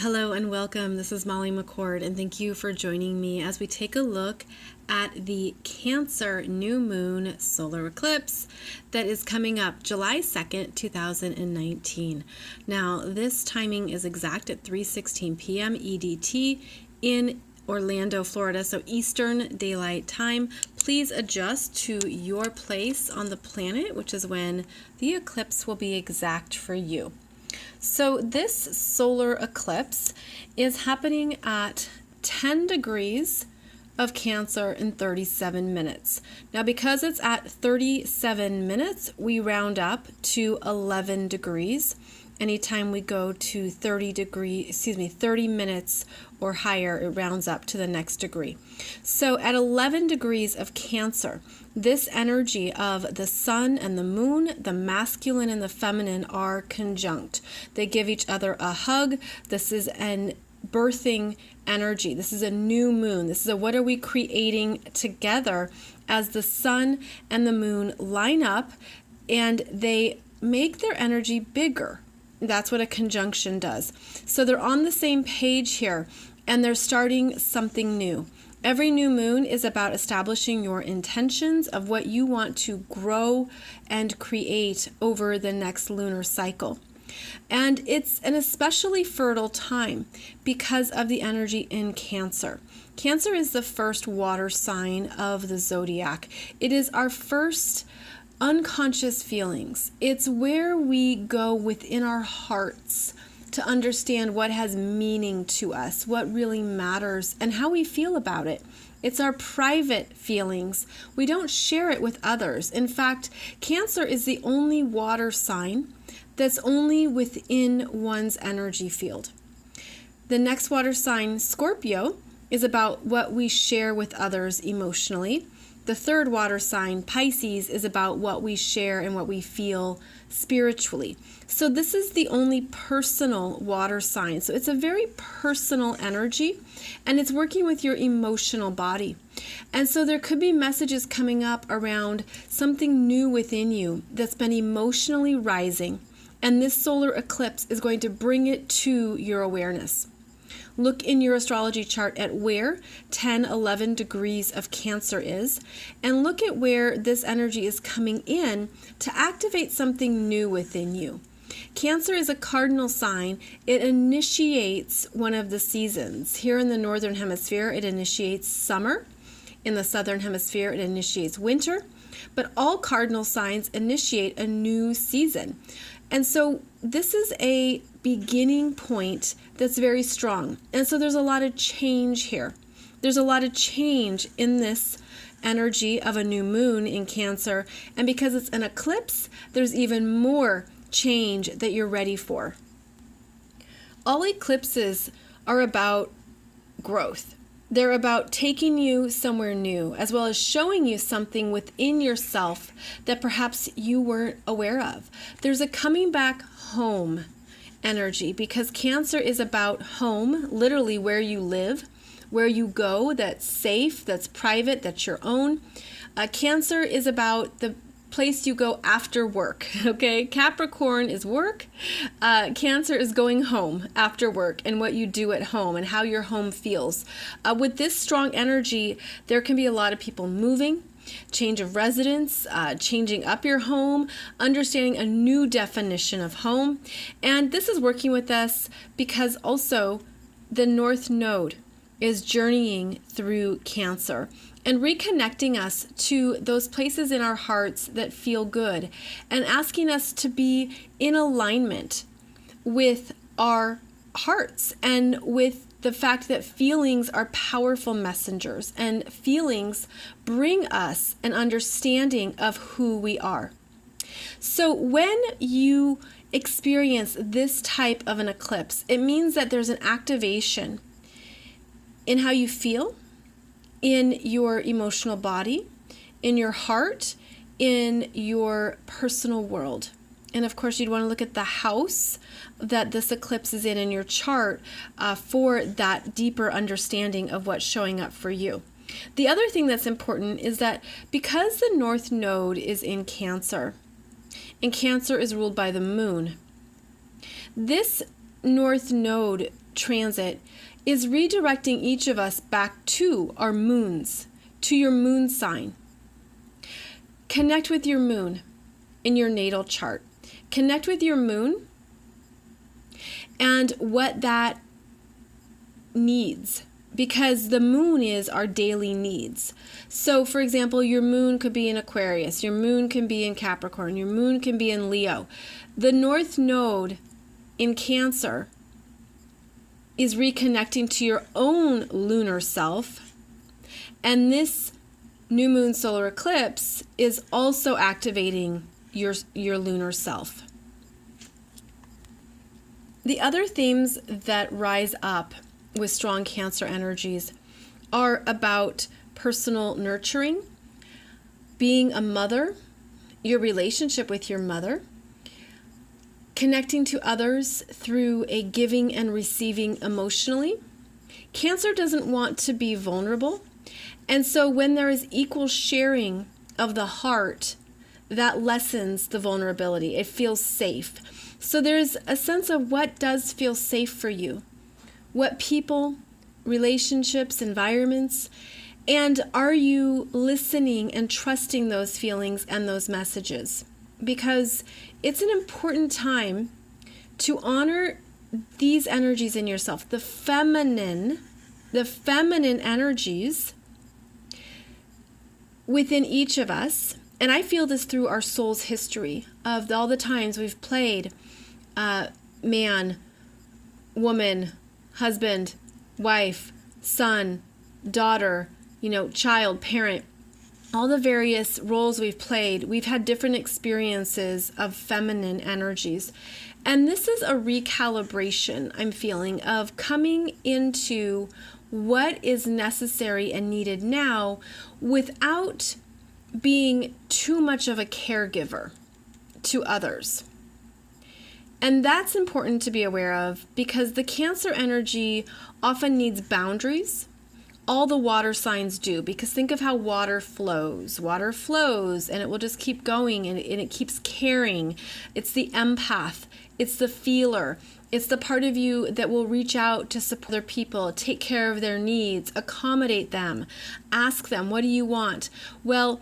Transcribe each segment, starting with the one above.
Hello and welcome. This is Molly McCord, and thank you for joining me as we take a look at the Cancer new moon solar eclipse that is coming up July 2nd, 2019. Now, this timing is exact at 3:16 p.m. EDT in Orlando, Florida, so Eastern Daylight Time. Please adjust to your place on the planet, which is when the eclipse will be exact for you. So this solar eclipse is happening at 10 degrees of Cancer in 37 minutes. Now, because it's at 37 minutes, we round up to 11 degrees. Anytime we go to 30 minutes or higher, it rounds up to the next degree. So at 11 degrees of Cancer, this energy of the sun and the moon, the masculine and the feminine, are conjunct. They give each other a hug. This is an birthing energy. This is a new moon. This is a what are we creating together as the sun and the moon line up and they make their energy bigger. That's what a conjunction does. So they're on the same page here and they're starting something new. Every new moon is about establishing your intentions of what you want to grow and create over the next lunar cycle. And it's an especially fertile time because of the energy in Cancer. Cancer is the first water sign of the zodiac. It is our first unconscious feelings. It's where we go within our hearts to understand what has meaning to us, what really matters, and how we feel about it. It's our private feelings. We don't share it with others. In fact, Cancer is the only water sign that's only within one's energy field. The next water sign, Scorpio, is about what we share with others emotionally. The third water sign, Pisces, is about what we share and what we feel spiritually. So this is the only personal water sign. So it's a very personal energy and it's working with your emotional body. And so there could be messages coming up around something new within you that's been emotionally rising. And this solar eclipse is going to bring it to your awareness. Look in your astrology chart at where 10, 11 degrees of Cancer is, and look at where this energy is coming in to activate something new within you. Cancer is a cardinal sign. It initiates one of the seasons. Here in the northern hemisphere, it initiates summer. In the southern hemisphere, it initiates winter. But all cardinal signs initiate a new season. And so this is a beginning point that's very strong. And so there's a lot of change here. There's a lot of change in this energy of a new moon in Cancer. And because it's an eclipse, there's even more change that you're ready for. All eclipses are about growth. They're about taking you somewhere new, as well as showing you something within yourself that perhaps you weren't aware of. There's a coming back home energy because Cancer is about home, literally where you live, where you go, that's safe, that's private, that's your own. Cancer is about the place you go after work, okay? Capricorn is work. Cancer is going home after work and what you do at home and how your home feels. With this strong energy, there can be a lot of people moving, change of residence, changing up your home, understanding a new definition of home. And this is working with us because also the North Node is journeying through Cancer and reconnecting us to those places in our hearts that feel good and asking us to be in alignment with our hearts and with the fact that feelings are powerful messengers and feelings bring us an understanding of who we are. So when you experience this type of an eclipse, it means that there's an activation in how you feel, in your emotional body, in your heart, in your personal world. And of course, you'd want to look at the house that this eclipse is in your chart for that deeper understanding of what's showing up for you. The other thing that's important is that because the North Node is in Cancer, and Cancer is ruled by the moon, this North Node transit is redirecting each of us back to our moons, to your moon sign. Connect with your moon in your natal chart. Connect with your moon and what that needs, because the moon is our daily needs. So, for example, your moon could be in Aquarius, your moon can be in Capricorn, your moon can be in Leo. The North Node in Cancer is reconnecting to your own lunar self, and this new moon solar eclipse is also activating your lunar self. The other themes that rise up with strong Cancer energies are about personal nurturing, being a mother, your relationship with your mother, connecting to others through a giving and receiving emotionally. Cancer doesn't want to be vulnerable, and so when there is equal sharing of the heart, that lessens the vulnerability. It feels safe. So there's a sense of what does feel safe for you. What people, relationships, environments, and are you listening and trusting those feelings and those messages? Because it's an important time to honor these energies in yourself, the feminine energies within each of us. And I feel this through our soul's history of all the times we've played man, woman, husband, wife, son, daughter, child, parent, all the various roles we've played. We've had different experiences of feminine energies. And this is a recalibration, I'm feeling, of coming into what is necessary and needed now without being too much of a caregiver to others. And that's important to be aware of because the Cancer energy often needs boundaries. All the water signs do, because think of how water flows. Water flows and it will just keep going and it keeps caring. It's the empath. It's the feeler. It's the part of you that will reach out to support other people, take care of their needs, accommodate them, ask them, what do you want? Well,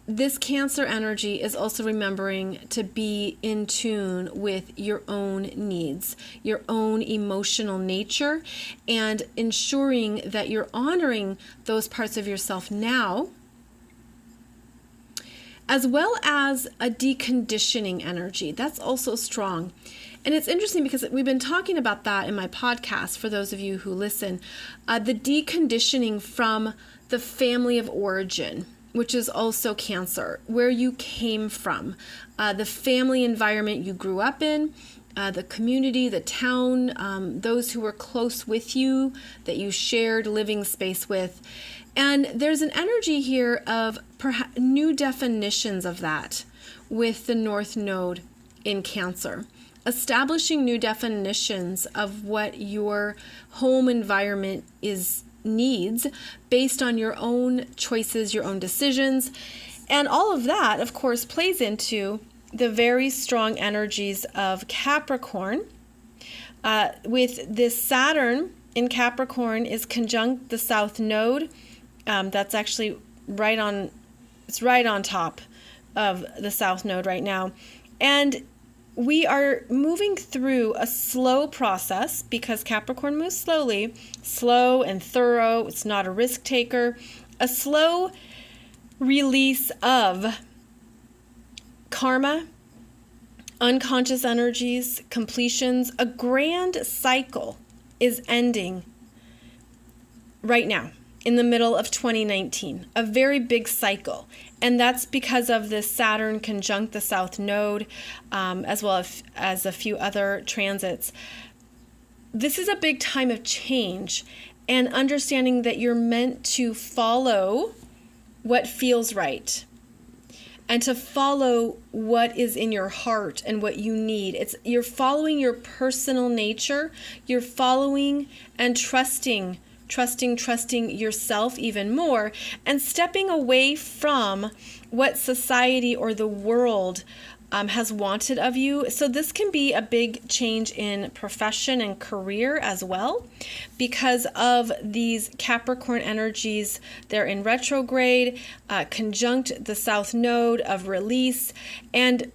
this Cancer energy is also remembering to be in tune with your own needs, your own emotional nature, and ensuring that you're honoring those parts of yourself now, as well as a deconditioning energy. That's also strong. And it's interesting because we've been talking about that in my podcast, for those of you who listen, the deconditioning from the family of origin, which is also Cancer, where you came from, the family environment you grew up in, the community, the town, those who were close with you, that you shared living space with. And there's an energy here of perhaps new definitions of that with the North Node in Cancer, establishing new definitions of what your home environment needs based on your own choices, your own decisions. And all of that, of course, plays into the very strong energies of Capricorn. With this Saturn in Capricorn is conjunct the South Node. That's actually right on top of the South Node right now. And we are moving through a slow process because Capricorn moves slowly, slow and thorough. It's not a risk taker. A slow release of karma, unconscious energies, completions. A grand cycle is ending right now in the middle of 2019, a very big cycle. And that's because of the Saturn conjunct the South Node, as well as a few other transits. This is a big time of change and understanding that you're meant to follow what feels right and to follow what is in your heart and what you need. You're following your personal nature. You're following and trusting yourself even more, and stepping away from what society or the world has wanted of you. So this can be a big change in profession and career as well because of these Capricorn energies. They're in retrograde, conjunct the south node of release, and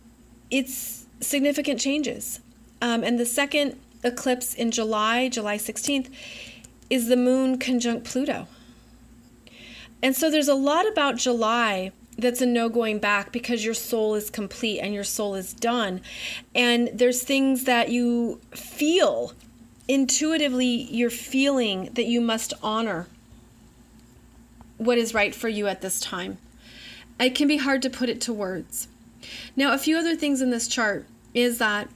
it's significant changes. And the second eclipse in July 16th, is the moon conjunct Pluto. And so there's a lot about July that's a no going back because your soul is complete and your soul is done. And there's things that you feel intuitively, you're feeling that you must honor what is right for you at this time. It can be hard to put it to words. Now, a few other things in this chart is that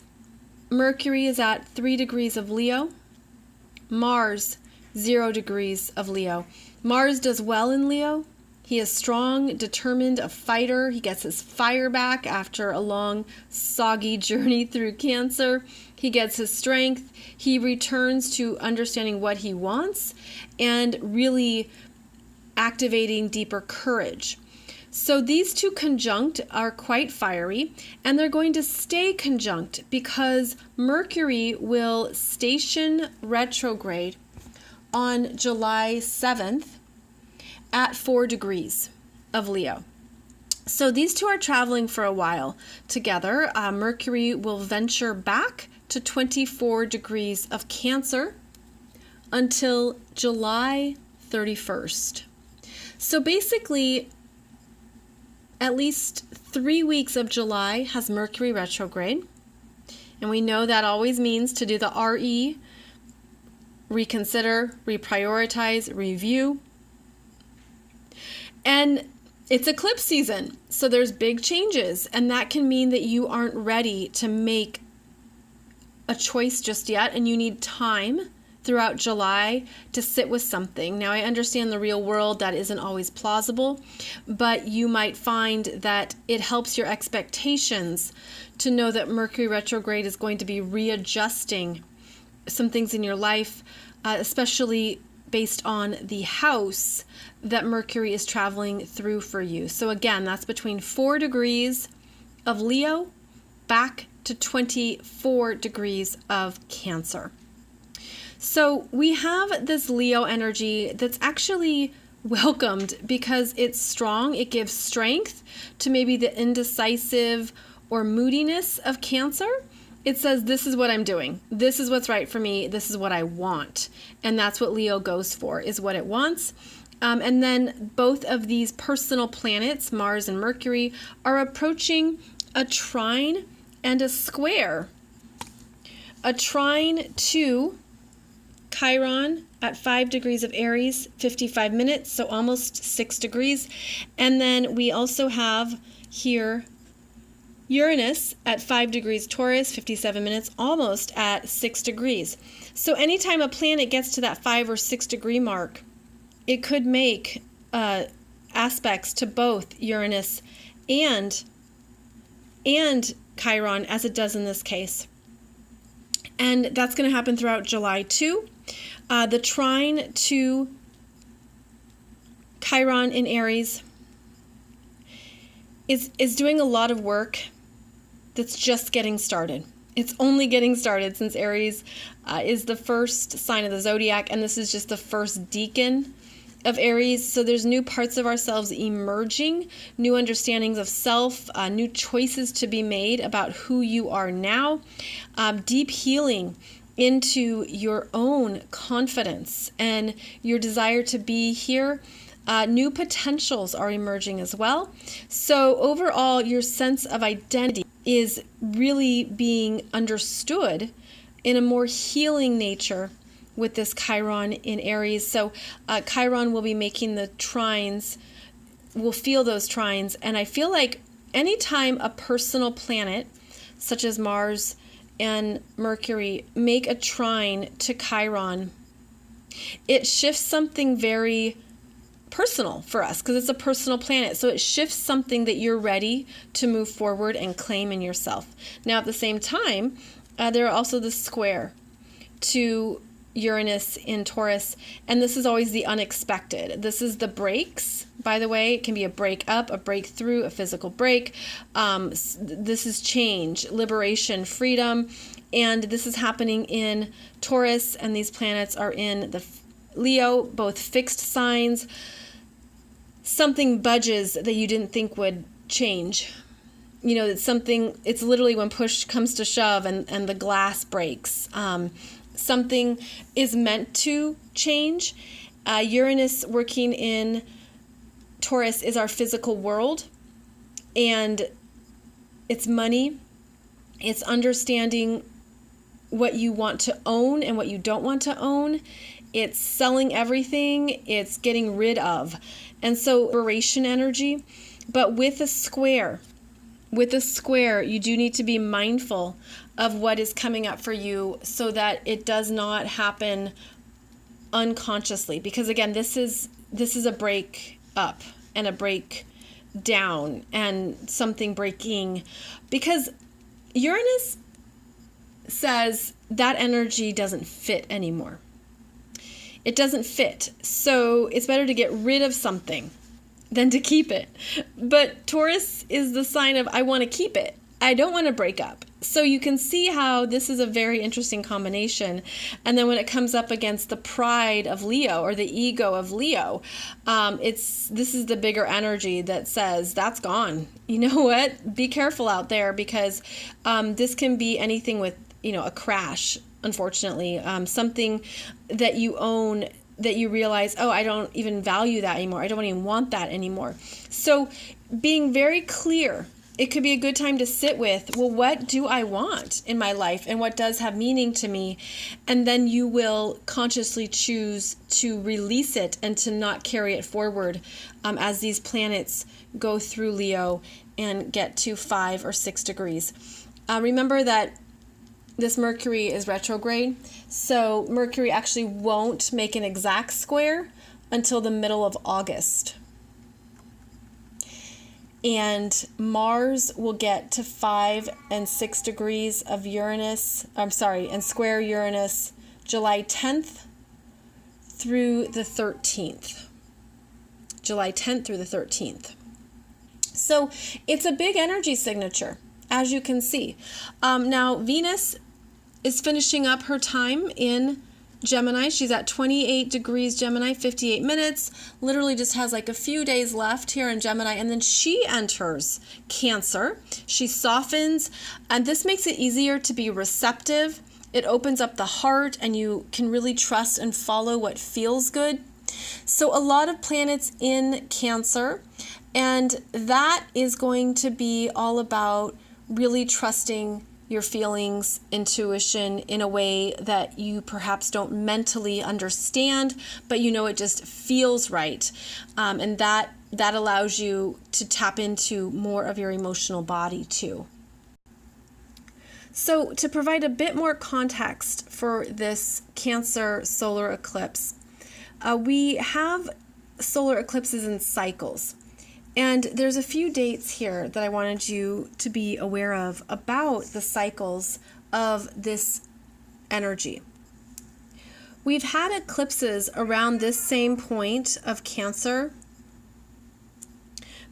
Mercury is at 3 degrees of Leo, Mars 0 degrees of Leo. Mars does well in Leo. He is strong, determined, a fighter. He gets his fire back after a long, soggy journey through Cancer. He gets his strength. He returns to understanding what he wants and really activating deeper courage. So these two conjunct are quite fiery, and they're going to stay conjunct because Mercury will station retrograde on July 7th at 4 degrees of Leo. So these two are traveling for a while together. Mercury will venture back to 24 degrees of Cancer until July 31st. So basically, at least 3 weeks of July has Mercury retrograde. And we know that always means to do the RE, reconsider, reprioritize, review. And it's eclipse season, so there's big changes, and that can mean that you aren't ready to make a choice just yet, and you need time throughout July to sit with something. Now, I understand the real world that isn't always plausible, but you might find that it helps your expectations to know that Mercury retrograde is going to be readjusting some things in your life, especially based on the house that Mercury is traveling through for you. So again, that's between 4 degrees of Leo back to 24 degrees of Cancer. So we have this Leo energy that's actually welcomed because it's strong. It gives strength to maybe the indecisive or moodiness of Cancer. It says, this is what I'm doing. This is what's right for me. This is what I want. And that's what Leo goes for, is what it wants. And then both of these personal planets, Mars and Mercury, are approaching a trine and a square. A trine to Chiron at 5 degrees of Aries, 55 minutes, so almost 6 degrees. And then we also have here Uranus at 5 degrees Taurus, 57 minutes, almost at 6 degrees. So anytime a planet gets to that 5 or 6 degree mark, it could make aspects to both Uranus and Chiron, as it does in this case. And that's going to happen throughout July too. The trine to Chiron in Aries is doing a lot of work that's just getting started. It's only getting started since Aries is the first sign of the zodiac, and this is just the first decan of Aries. So there's new parts of ourselves emerging, new understandings of self, new choices to be made about who you are now, deep healing into your own confidence and your desire to be here. New potentials are emerging as well. So overall, your sense of identity is really being understood in a more healing nature with this Chiron in Aries. So Chiron will be making the trines, will feel those trines. And I feel like anytime a personal planet, such as Mars and Mercury, make a trine to Chiron, it shifts something very personal for us because it's a personal planet. So it shifts something that you're ready to move forward and claim in yourself. Now, at the same time, there are also the square to Uranus in Taurus, and this is always the unexpected. This is the breaks, by the way. It can be a break up, a breakthrough, a physical break. This is change, liberation, freedom, and this is happening in Taurus, and these planets are in the Leo, both fixed signs. Something budges that you didn't think would change. You know, it's literally when push comes to shove and the glass breaks. Something is meant to change. Uranus working in Taurus is our physical world, and it's money. It's understanding what you want to own and what you don't want to own. It's selling everything. It's getting rid of. And so liberation energy, but with a square. With a square, you do need to be mindful of what is coming up for you so that it does not happen unconsciously. Because again, this is a break up and a break down and something breaking. Because Uranus says that energy doesn't fit anymore. It doesn't fit. So it's better to get rid of something than to keep it. But Taurus is the sign of I want to keep it. I don't want to break up. So you can see how this is a very interesting combination. And then when it comes up against the pride of Leo or the ego of Leo, this is the bigger energy that says that's gone. You know what? Be careful out there, because this can be anything with, a crash, unfortunately, something that you own that you realize, oh, I don't even value that anymore. I don't even want that anymore. So being very clear, it could be a good time to sit with, well, what do I want in my life and what does have meaning to me? And then you will consciously choose to release it and to not carry it forward as these planets go through Leo and get to 5 or 6 degrees. Remember that this Mercury is retrograde, so Mercury actually won't make an exact square until the middle of August. And Mars will get to 5 and 6 degrees of Uranus, and square Uranus July 10th through the 13th. July 10th through the 13th. So it's a big energy signature, as you can see. Now, Venus is finishing up her time in Gemini. She's at 28 degrees Gemini, 58 minutes. Literally just has like a few days left here in Gemini. And then she enters Cancer. She softens, and this makes it easier to be receptive. It opens up the heart, and you can really trust and follow what feels good. So a lot of planets in Cancer, and that is going to be all about really trusting your feelings, intuition in a way that you perhaps don't mentally understand, but it just feels right. And that allows you to tap into more of your emotional body too. So to provide a bit more context for this Cancer solar eclipse, we have solar eclipses in cycles. And there's a few dates here that I wanted you to be aware of about the cycles of this energy. We've had eclipses around this same point of Cancer.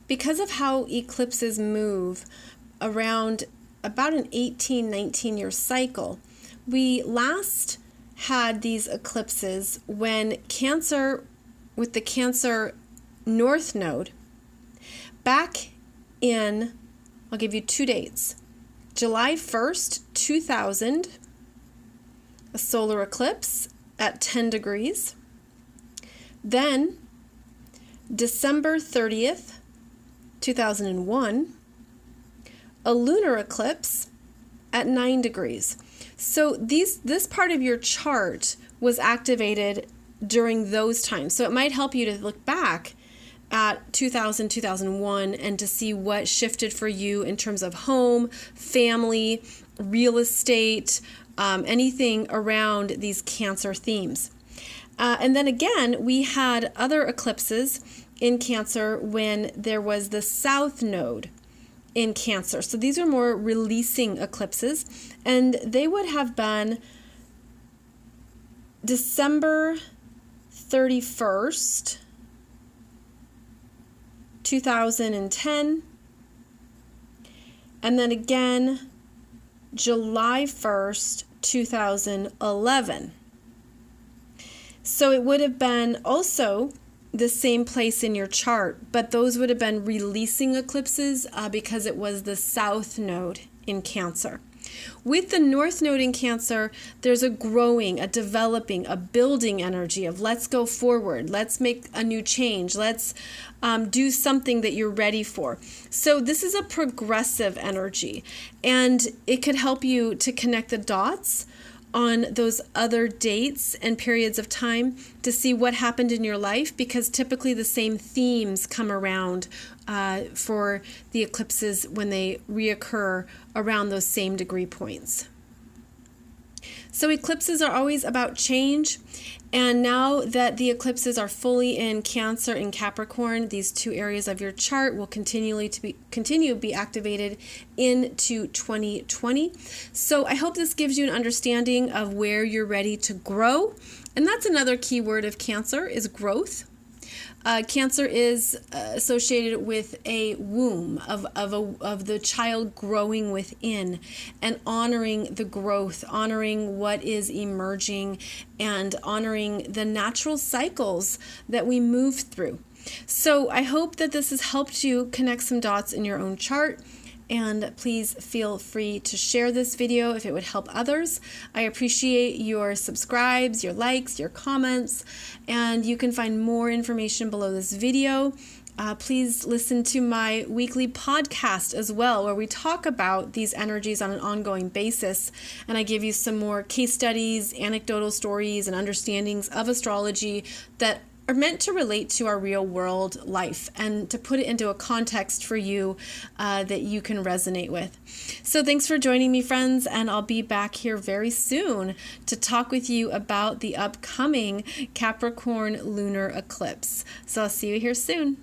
Because of how eclipses move around about an 19 year cycle, we last had these eclipses when Cancer, with the Cancer North Node, back in, I'll give you 2 dates. July 1st, 2000, a solar eclipse at 10 degrees. Then, December 30th, 2001, a lunar eclipse at 9 degrees. So this part of your chart was activated during those times. So it might help you to look back at 2000, 2001, and to see what shifted for you in terms of home, family, real estate, anything around these Cancer themes. And then again, we had other eclipses in Cancer when there was the South Node in Cancer. So these are more releasing eclipses, and they would have been December 31st, 2010, and then again July 1st, 2011. So it would have been also the same place in your chart, but those would have been releasing eclipses because it was the South Node in Cancer. With the North Node in Cancer, there's a growing, a developing, a building energy of let's go forward, let's make a new change, let's do something that you're ready for. So this is a progressive energy, and it could help you to connect the dots on those other dates and periods of time to see what happened in your life, because typically the same themes come around for the eclipses when they reoccur around those same degree points. So eclipses are always about change, and now that the eclipses are fully in Cancer and Capricorn, these two areas of your chart will continue to be activated into 2020. So I hope this gives you an understanding of where you're ready to grow, and that's another key word of Cancer is growth. Cancer is associated with a womb of the child growing within and honoring the growth, honoring what is emerging, and honoring the natural cycles that we move through. So I hope that this has helped you connect some dots in your own chart. And please feel free to share this video if it would help others. I appreciate your subscribes, your likes, your comments, and you can find more information below this video. Please listen to my weekly podcast as well, where we talk about these energies on an ongoing basis, and I give you some more case studies, anecdotal stories, and understandings of astrology that are meant to relate to our real world life and to put it into a context for you that you can resonate with. So thanks for joining me, friends, and I'll be back here very soon to talk with you about the upcoming Capricorn lunar eclipse. So I'll see you here soon.